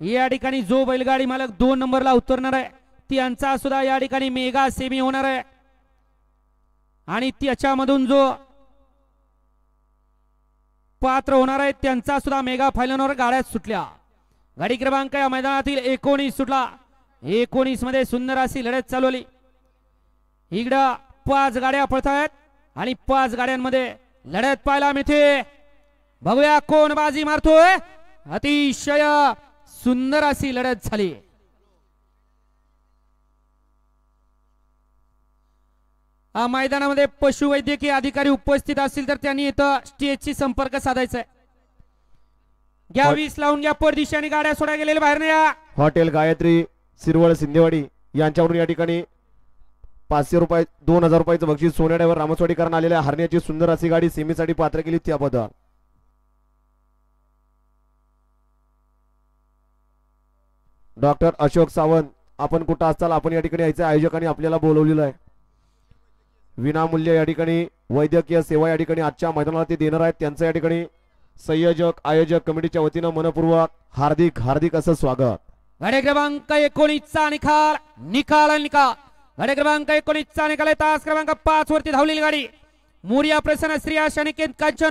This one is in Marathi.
या ठिकाणी जो बैलगाडी मालक 2 नंबरला उतरणार आहे त्यांचा सुद्धा या ठिकाणी मेगा सेमी होणार आहे आणि त्याच्यामधून जो पात्र होणार आहे त्यांचा सुद्धा मेगा फायनलवर गाड्या सुटल्या। गाडी क्रमांक या मैदानातील 19 सुटला। 19 मध्ये सुंदर अशी लढत चालवली। इकडं 5 गाड्या पळतायत आणि 5 गाड्यांमध्ये लढत पाहायला मिळते। बघूया कोण बाजी मारतोय। अतिशय सुंदर अशी लढत झाली। मैदानामध्ये पशुवैद्यकीय अधिकारी उपस्थित असतील तर त्यांनी इथं स्टेजशी संपर्क साधायचा आहे। घ्या 20 लावून घ्या। परदिशाने गाड्या सोडा गेलेल्या बाहेर नाही या। हॉटेल गायत्री सिरवळ सिंदेवाडी यांच्यावरून या ठिकाणी 500 रुपये 2000 रुपयाचं बक्षीस सोन्याड्यावर रामसवाडीकरण आलेल्या हरण्याची सुंदर अशी गाडी सेमीसाठी पात्र केली त्याबद्दल डॉक्टर अशोक सावंत आपण कुठं असताल आपण या ठिकाणी यायचं आयोजकांनी आपल्याला बोलवलेलं आहे। विनामूल्य या ठिकाणी वैद्यकीय सेवा या ठिकाणी आजच्या मैदानाला ते देणार आहेत। त्यांचं या ठिकाणी संयोजक आयोजक कमिटीच्या वतीनं मनपूर्वक हार्दिक हार्दिक असं स्वागत। गाडी क्रमांक 19 चा निकाल गाडी क्रमांक 19 चा निकाल तास क्रमांक 5 वरती धावलेली गाडी मोरिया प्रसन्न श्री आशा निकेत कांचन